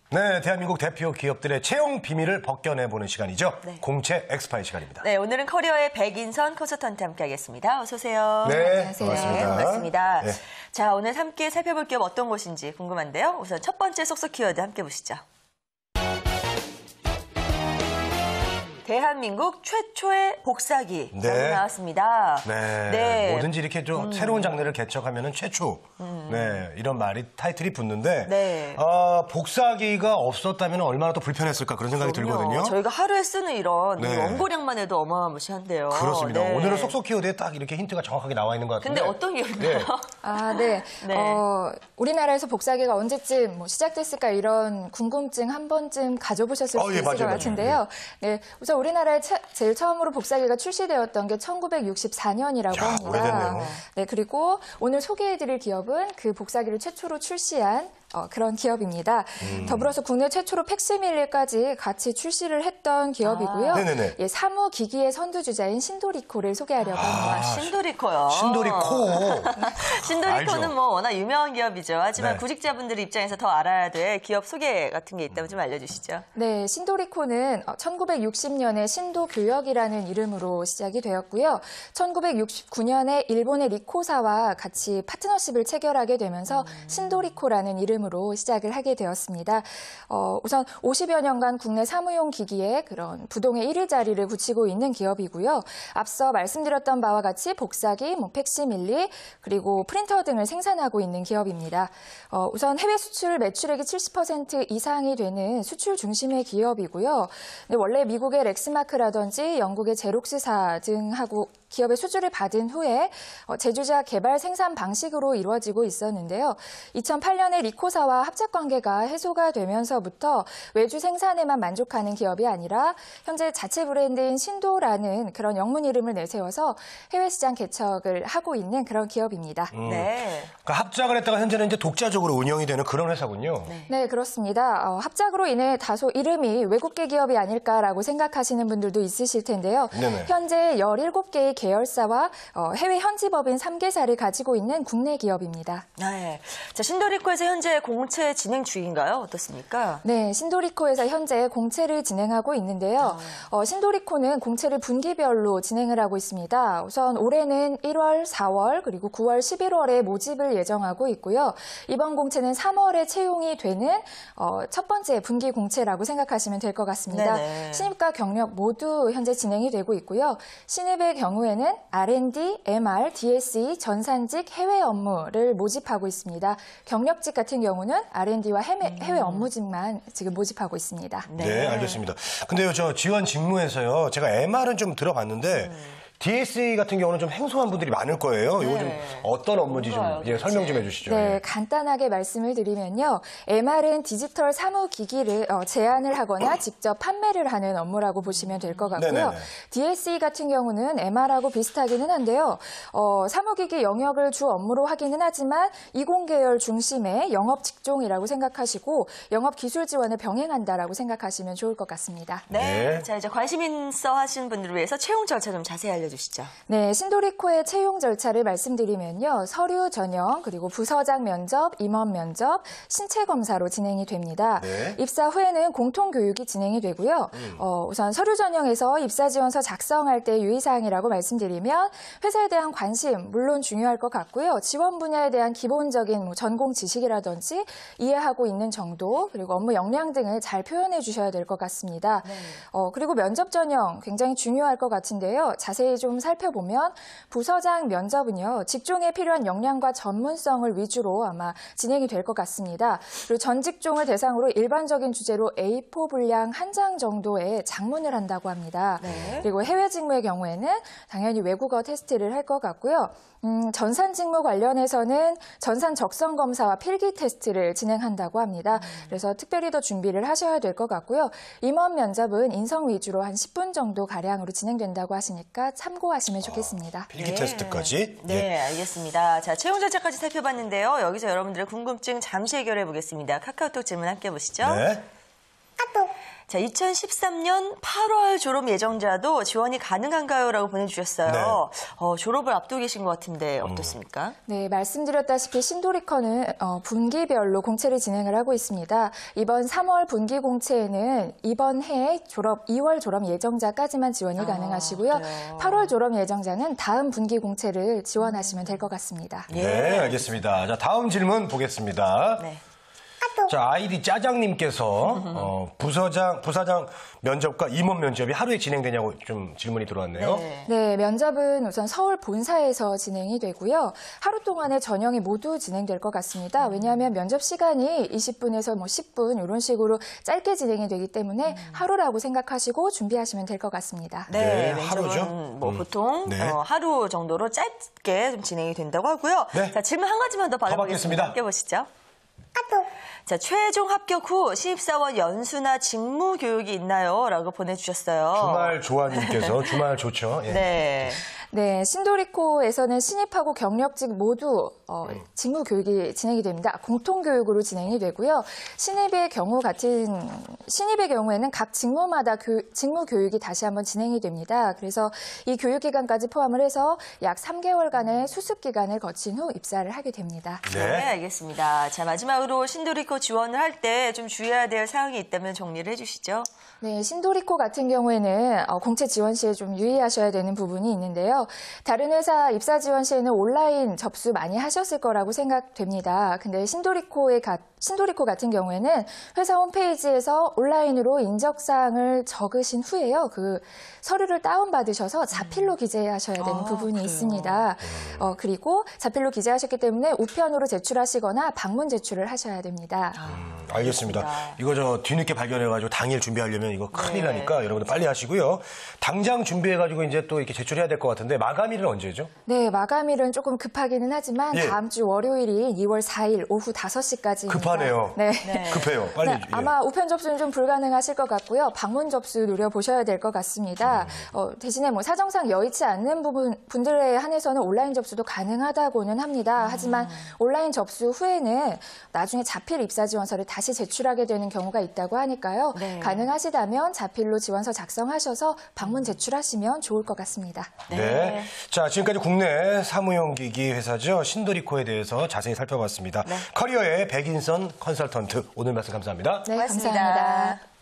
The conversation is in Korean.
네, 대한민국 대표 기업들의 채용 비밀을 벗겨내보는 시간이죠. 네. 공채 엑스파일 시간입니다. 네, 오늘은 커리어의 백인선 컨설턴트 함께하겠습니다. 어서 오세요. 네, 안녕하세요. 반갑습니다. 네, 반갑습니다. 네. 자, 오늘 함께 살펴볼 기업 어떤 곳인지 궁금한데요. 우선 첫 번째 속속 키워드 함께 보시죠. 대한민국 최초의 복사기 네. 나왔습니다. 네. 네. 뭐든지 이렇게 좀 새로운 장르를 개척하면은 최초. 네. 이런 말이 타이틀이 붙는데. 네. 복사기가 없었다면 얼마나 또 불편했을까 그런 생각이 들거든요. 저희가 하루에 쓰는 이런 네. 원고량만 해도 어마무시한데요. 그렇습니다. 네. 오늘은 속속 키워드에 딱 이렇게 힌트가 정확하게 나와 있는 것 같은데. 근데 어떤 기업인가요? 네. 네. 네. 우리나라에서 복사기가 언제쯤 시작됐을까 이런 궁금증 한 번쯤 가져보셨을 수도 있을 것 같은데요. 네. 우선 우리나라에 제일 처음으로 복사기가 출시되었던 게 1964년이라고 합니다. 오래됐네요. 네, 그리고 오늘 소개해드릴 기업은 그 복사기를 최초로 출시한 그런 기업입니다. 더불어서 국내 최초로 팩시밀리까지 같이 출시를 했던 기업이고요. 네네네. 예, 사무기기의 선두주자인 신도리코를 소개하려고 합니다. 신도리코요. 신도리코. 신도리코는 알죠. 뭐 워낙 유명한 기업이죠. 하지만 네. 구직자분들 입장에서 더 알아야 될 기업 소개 같은 게 있다면 좀 알려주시죠. 네, 신도리코는 1960년에 신도교역이라는 이름으로 시작이 되었고요. 1969년에 일본의 리코사와 같이 파트너십을 체결하게 되면서 신도리코라는 이름으로 시작을 하게 되었습니다. 우선 50여 년간 국내 사무용 기기에 그런 부동의 1위 자리를 굳히고 있는 기업이고요. 앞서 말씀드렸던 바와 같이 복사기, 팩시밀리, 그리고 프린터 등을 생산하고 있는 기업입니다. 우선 해외 수출 매출액이 70% 이상이 되는 수출 중심의 기업이고요. 원래 미국의 렉스마크라든지 영국의 제록스사 등하고 기업의 수주를 받은 후에 제조자 개발 생산 방식으로 이루어지고 있었는데요. 2008년에 리코사와 합작 관계가 해소가 되면서부터 외주 생산에만 만족하는 기업이 아니라 현재 자체 브랜드인 신도라는 그런 영문 이름을 내세워서 해외 시장 개척을 하고 있는 그런 기업입니다. 네. 그러니까 합작을 했다가 현재는 이제 독자적으로 운영이 되는 그런 회사군요. 네, 그렇습니다. 합작으로 인해 다소 이름이 외국계 기업이 아닐까라고 생각하시는 분들도 있으실 텐데요. 네네. 현재 17개의 계열사와 해외 현지법인 3개사를 가지고 있는 국내 기업입니다. 네. 자, 신도리코에서 현재 공채 진행 중인가요? 어떻습니까? 네, 신도리코에서 현재 공채를 진행하고 있는데요. 신도리코는 공채를 분기별로 진행을 하고 있습니다. 우선 올해는 1월, 4월, 그리고 9월, 11월에 모집을 예정하고 있고요. 이번 공채는 3월에 채용이 되는 첫 번째 분기 공채라고 생각하시면 될 것 같습니다. 네네. 신입과 경력 모두 현재 진행이 되고 있고요. 신입의 경우에는 R&D, MR, DSE, 전산직, 해외 업무를 모집하고 있습니다. 경력직 같은 경우는 R&D와 해외 업무직만 지금 모집하고 있습니다. 네, 알겠습니다. 근데요, 저 지원 직무에서요, 제가 MR은 좀 들어봤는데, DSE 같은 경우는 좀 생소한 분들이 많을 거예요. 이거 좀 어떤 업무인지 좀 설명 좀 해주시죠. 네, 간단하게 말씀을 드리면요. MR은 디지털 사무기기를 제안을 하거나 직접 판매를 하는 업무라고 보시면 될 것 같고요. 네네네. DSE 같은 경우는 MR하고 비슷하기는 한데요. 사무기기 영역을 주 업무로 하기는 하지만 이공계열 중심의 영업 직종이라고 생각하시고 영업 기술 지원을 병행한다라고 생각하시면 좋을 것 같습니다. 네. 자, 이제 관심 있어 하시는 분들을 위해서 채용 절차 좀 자세히 알려주시죠. 네, 신도리코의 채용 절차를 말씀드리면요. 서류 전형, 그리고 부서장 면접, 임원 면접, 신체 검사로 진행이 됩니다. 네. 입사 후에는 공통교육이 진행이 되고요. 우선 서류 전형에서 입사 지원서 작성할 때 유의사항이라고 말씀드리면 회사에 대한 관심, 물론 중요할 것 같고요. 지원 분야에 대한 기본적인 전공 지식이라든지 이해하고 있는 정도, 그리고 업무 역량 등을 잘 표현해 주셔야 될 것 같습니다. 네. 그리고 면접 전형 굉장히 중요할 것 같은데요. 자세히 좀 살펴보면 부서장 면접은요. 직종에 필요한 역량과 전문성을 위주로 아마 진행이 될 것 같습니다. 그리고 전 직종을 대상으로 일반적인 주제로 A4 분량 1장 정도의 작문을 한다고 합니다. 네. 그리고 해외 직무의 경우에는 당연히 외국어 테스트를 할 것 같고요. 전산 직무 관련해서는 전산 적성 검사와 필기 테스트를 진행한다고 합니다. 그래서 특별히 더 준비를 하셔야 될 것 같고요. 임원 면접은 인성 위주로 한 10분 정도 가량으로 진행된다고 하시니까 참고하시면 좋겠습니다. 필기 테스트까지? 네, 알겠습니다. 자, 채용 절차까지 살펴봤는데요. 여기서 여러분들의 궁금증 잠시 해결해 보겠습니다. 카카오톡 질문 함께 보시죠. 네. 자, 2013년 8월 졸업 예정자도 지원이 가능한가요? 라고 보내주셨어요. 네. 졸업을 앞두고 계신 것 같은데 어떻습니까? 네, 말씀드렸다시피 신도리커는 분기별로 공채를 진행을 하고 있습니다. 이번 3월 분기 공채에는 이번 해에 2월 졸업 예정자까지만 지원이 가능하시고요. 그래요. 8월 졸업 예정자는 다음 분기 공채를 지원하시면 될 것 같습니다. 네, 알겠습니다. 자, 다음 질문 보겠습니다. 네. 자, 아이디 짜장님께서 부사장 면접과 임원 면접이 하루에 진행되냐고 좀 질문이 들어왔네요. 네. 네, 면접은 우선 서울 본사에서 진행이 되고요. 하루 동안에 전형이 모두 진행될 것 같습니다. 왜냐하면 면접 시간이 20분에서 10분 이런 식으로 짧게 진행이 되기 때문에 하루라고 생각하시고 준비하시면 될 것 같습니다. 네, 네, 면접은 하루죠? 뭐 보통 네. 하루 정도로 짧게 좀 진행이 된다고 하고요. 네. 자, 질문 한 가지만 더 받아보겠습니다. 받겠습니다. 함께 보시죠. 자, 최종 합격 후 신입사원 연수나 직무 교육이 있나요? 라고 보내주셨어요. 주말 조아님께서 주말 좋죠. 예. 네. 네, 신도리코에서는 신입하고 경력직 모두 직무 교육이 진행이 됩니다. 공통 교육으로 진행이 되고요. 신입의 경우에는 각 직무마다 직무 교육이 다시 한번 진행이 됩니다. 그래서 이 교육 기간까지 포함을 해서 약 3개월간의 수습 기간을 거친 후 입사를 하게 됩니다. 네, 알겠습니다. 자, 마지막으로 신도리코 지원을 할 때 좀 주의해야 될 사항이 있다면 정리를 해주시죠. 네, 신도리코 같은 경우에는 공채 지원 시에 좀 유의하셔야 되는 부분이 있는데요. 다른 회사 입사 지원 시에는 온라인 접수 많이 하셨을 거라고 생각됩니다. 근데 신도리코 같은 경우에는 회사 홈페이지에서 온라인으로 인적사항을 적으신 후에요. 그 서류를 다운받으셔서 자필로 기재하셔야 되는 부분이 그래요? 있습니다. 그리고 자필로 기재하셨기 때문에 우편으로 제출하시거나 방문 제출을 하셔야 됩니다. 알겠습니다. 이거 저 뒤늦게 발견해가지고 당일 준비하려면 이거 큰일 나니까 여러분들 빨리 하시고요. 당장 준비해가지고 이제 또 이렇게 제출해야 될 것 같은데 마감일은 언제죠? 네, 마감일은 조금 급하기는 하지만 예. 다음 주 월요일인 2월 4일 오후 5시까지입니다. 급하네요. 네. 급해요. 빨리. 네, 아마 우편 접수는 좀 불가능하실 것 같고요. 방문 접수 노려보셔야 될 것 같습니다. 대신에 사정상 여의치 않는 분들에 한해서는 온라인 접수도 가능하다고는 합니다. 하지만 온라인 접수 후에는 나중에 자필 입사 지원서를 다시 제출하게 되는 경우가 있다고 하니까요. 네. 가능하시다면 자필로 지원서 작성하셔서 방문 제출하시면 좋을 것 같습니다. 네. 자, 지금까지 국내 사무용기기 회사죠. 신도리코에 대해서 자세히 살펴봤습니다. 커리어의 백인선 컨설턴트 오늘 말씀 감사합니다. 네, 고맙습니다. 감사합니다.